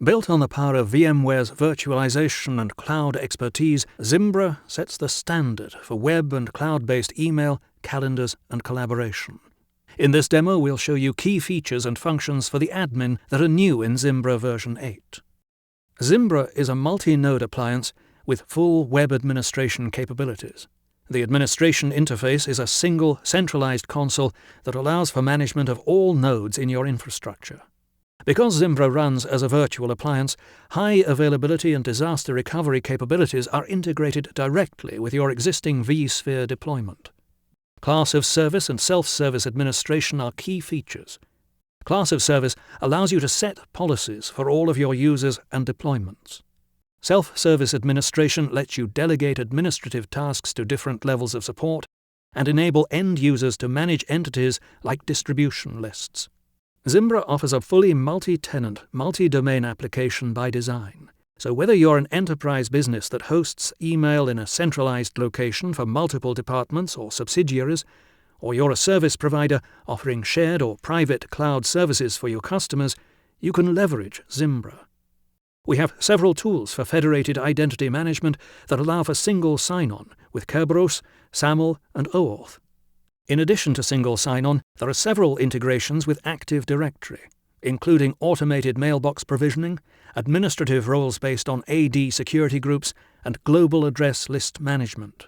Built on the power of VMware's virtualization and cloud expertise, Zimbra sets the standard for web and cloud-based email, calendars, and collaboration. In this demo, we'll show you key features and functions for the admin that are new in Zimbra version 8. Zimbra is a multi-node appliance with full web administration capabilities. The administration interface is a single, centralized console that allows for management of all nodes in your infrastructure. Because Zimbra runs as a virtual appliance, high availability and disaster recovery capabilities are integrated directly with your existing vSphere deployment. Class of service and self-service administration are key features. Class of service allows you to set policies for all of your users and deployments. Self-service administration lets you delegate administrative tasks to different levels of support and enable end users to manage entities like distribution lists. Zimbra offers a fully multi-tenant, multi-domain application by design. So whether you're an enterprise business that hosts email in a centralized location for multiple departments or subsidiaries, or you're a service provider offering shared or private cloud services for your customers, you can leverage Zimbra. We have several tools for federated identity management that allow for single sign-on with Kerberos, SAML, and OAuth. In addition to single sign-on, there are several integrations with Active Directory, including automated mailbox provisioning, administrative roles based on AD security groups, and global address list management.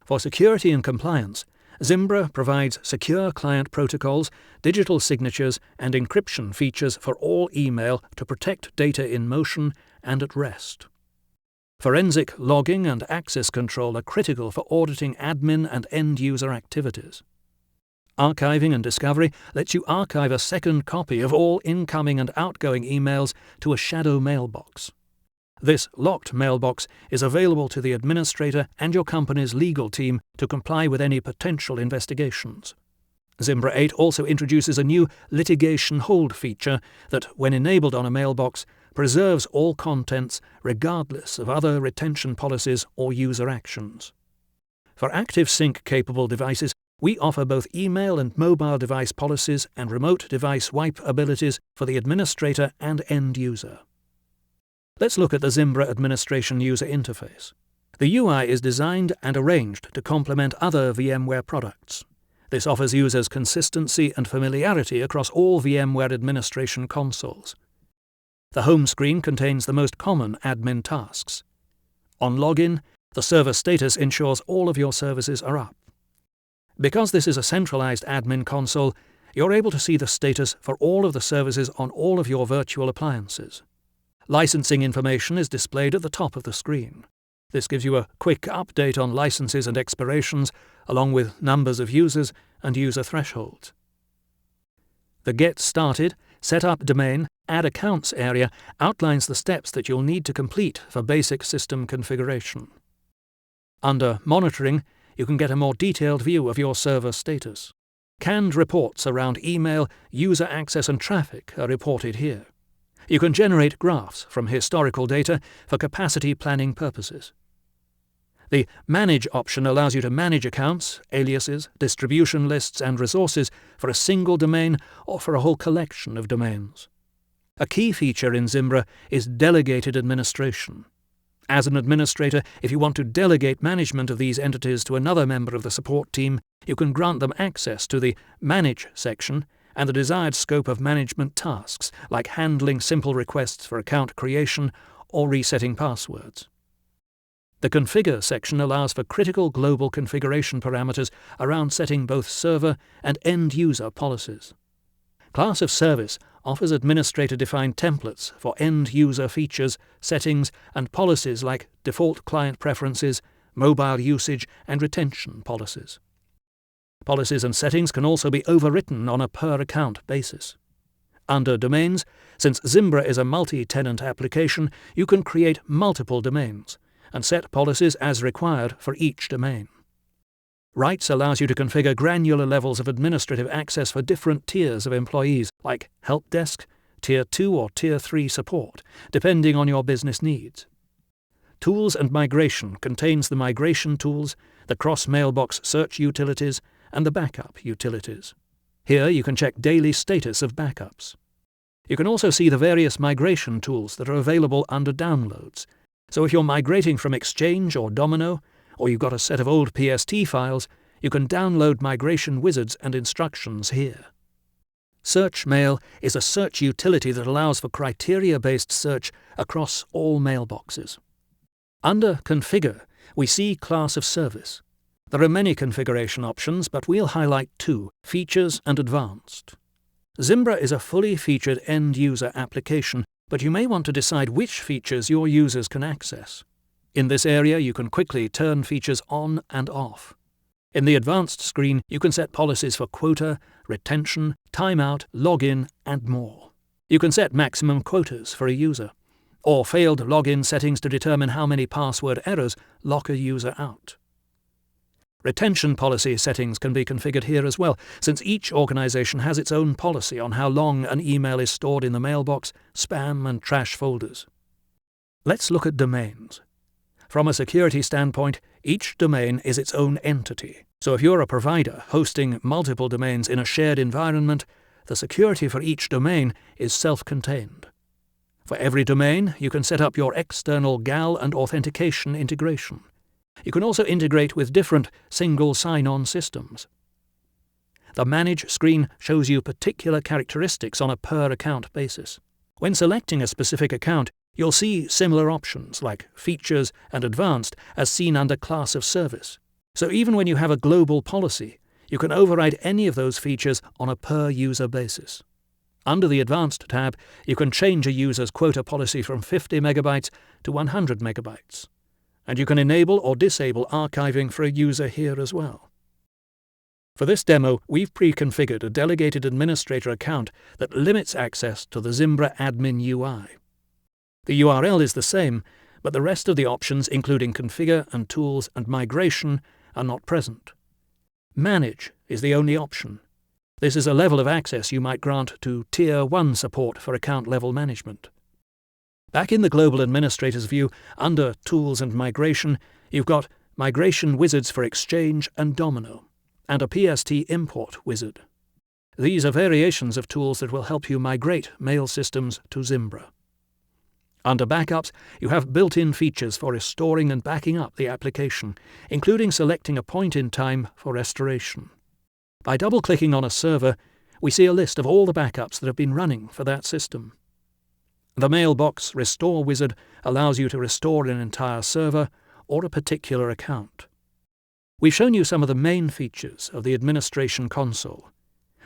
For security and compliance, Zimbra provides secure client protocols, digital signatures, and encryption features for all email to protect data in motion and at rest. Forensic logging and access control are critical for auditing admin and end-user activities. Archiving and discovery lets you archive a second copy of all incoming and outgoing emails to a shadow mailbox. This locked mailbox is available to the administrator and your company's legal team to comply with any potential investigations. Zimbra 8 also introduces a new litigation hold feature that, when enabled on a mailbox, preserves all contents regardless of other retention policies or user actions. For active sync-capable devices, we offer both email and mobile device policies and remote device wipe abilities for the administrator and end user. Let's look at the Zimbra administration user interface. The UI is designed and arranged to complement other VMware products. This offers users consistency and familiarity across all VMware administration consoles. The home screen contains the most common admin tasks. On login, the server status ensures all of your services are up. Because this is a centralized admin console, you're able to see the status for all of the services on all of your virtual appliances. Licensing information is displayed at the top of the screen. This gives you a quick update on licenses and expirations, along with numbers of users and user thresholds. The Get Started, Set Up Domain, Add Accounts area outlines the steps that you'll need to complete for basic system configuration. Under Monitoring, you can get a more detailed view of your server status. Canned reports around email, user access and traffic are reported here. You can generate graphs from historical data for capacity planning purposes. The Manage option allows you to manage accounts, aliases, distribution lists, and resources for a single domain or for a whole collection of domains. A key feature in Zimbra is delegated administration. As an administrator, if you want to delegate management of these entities to another member of the support team, you can grant them access to the Manage section and the desired scope of management tasks, like handling simple requests for account creation or resetting passwords. The Configure section allows for critical global configuration parameters around setting both server and end-user policies. Class of Service offers administrator-defined templates for end-user features, settings, and policies like default client preferences, mobile usage, and retention policies. Policies and settings can also be overwritten on a per-account basis. Under Domains, since Zimbra is a multi-tenant application, you can create multiple domains and set policies as required for each domain. Rights allows you to configure granular levels of administrative access for different tiers of employees, like Help Desk, Tier 2 or Tier 3 support, depending on your business needs. Tools and Migration contains the migration tools, the cross-mailbox search utilities, and the backup utilities. Here you can check daily status of backups. You can also see the various migration tools that are available under Downloads. So if you're migrating from Exchange or Domino, or you've got a set of old PST files, you can download migration wizards and instructions here. Search Mail is a search utility that allows for criteria-based search across all mailboxes. Under Configure, we see Class of Service. There are many configuration options, but we'll highlight two: Features and Advanced. Zimbra is a fully featured end-user application, but you may want to decide which features your users can access. In this area, you can quickly turn features on and off. In the Advanced screen, you can set policies for quota, retention, timeout, login, and more. You can set maximum quotas for a user, or failed login settings to determine how many password errors lock a user out. Retention policy settings can be configured here as well, since each organization has its own policy on how long an email is stored in the mailbox, spam, and trash folders. Let's look at domains. From a security standpoint, each domain is its own entity. So if you're a provider hosting multiple domains in a shared environment, the security for each domain is self-contained. For every domain, you can set up your external GAL and authentication integration. You can also integrate with different single sign-on systems. The Manage screen shows you particular characteristics on a per-account basis. When selecting a specific account, you'll see similar options like Features and Advanced as seen under Class of Service. So even when you have a global policy, you can override any of those features on a per-user basis. Under the Advanced tab, you can change a user's quota policy from 50 megabytes to 100 megabytes. And you can enable or disable archiving for a user here as well. For this demo, we've pre-configured a delegated administrator account that limits access to the Zimbra admin UI. The URL is the same, but the rest of the options, including Configure and Tools and Migration, are not present. Manage is the only option. This is a level of access you might grant to Tier 1 support for account-level management. Back in the Global Administrators view, under Tools and Migration, you've got Migration Wizards for Exchange and Domino, and a PST import wizard. These are variations of tools that will help you migrate mail systems to Zimbra. Under Backups, you have built-in features for restoring and backing up the application, including selecting a point in time for restoration. By double-clicking on a server, we see a list of all the backups that have been running for that system. The Mailbox Restore wizard allows you to restore an entire server or a particular account. We've shown you some of the main features of the administration console,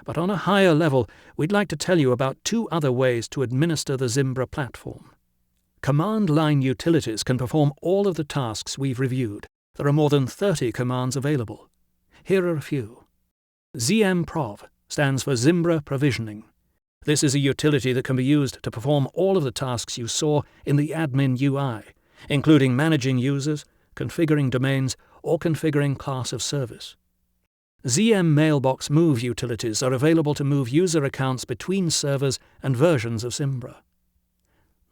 but on a higher level, we'd like to tell you about two other ways to administer the Zimbra platform. Command line utilities can perform all of the tasks we've reviewed. There are more than 30 commands available. Here are a few. ZMProv stands for Zimbra Provisioning. This is a utility that can be used to perform all of the tasks you saw in the admin UI, including managing users, configuring domains, or configuring class of service. ZM Mailbox Move utilities are available to move user accounts between servers and versions of Zimbra.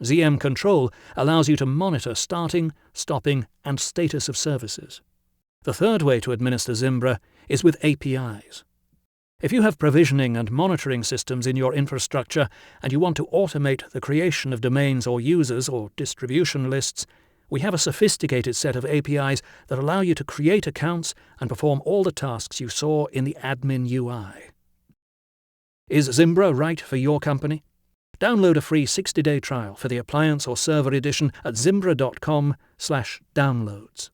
ZM Control allows you to monitor starting, stopping, and status of services. The third way to administer Zimbra is with APIs. If you have provisioning and monitoring systems in your infrastructure and you want to automate the creation of domains or users or distribution lists, we have a sophisticated set of APIs that allow you to create accounts and perform all the tasks you saw in the admin UI. Is Zimbra right for your company? Download a free 60-day trial for the appliance or server edition at zimbra.com/downloads.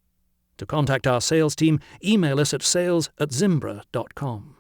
To contact our sales team, email us at sales@zimbra.com.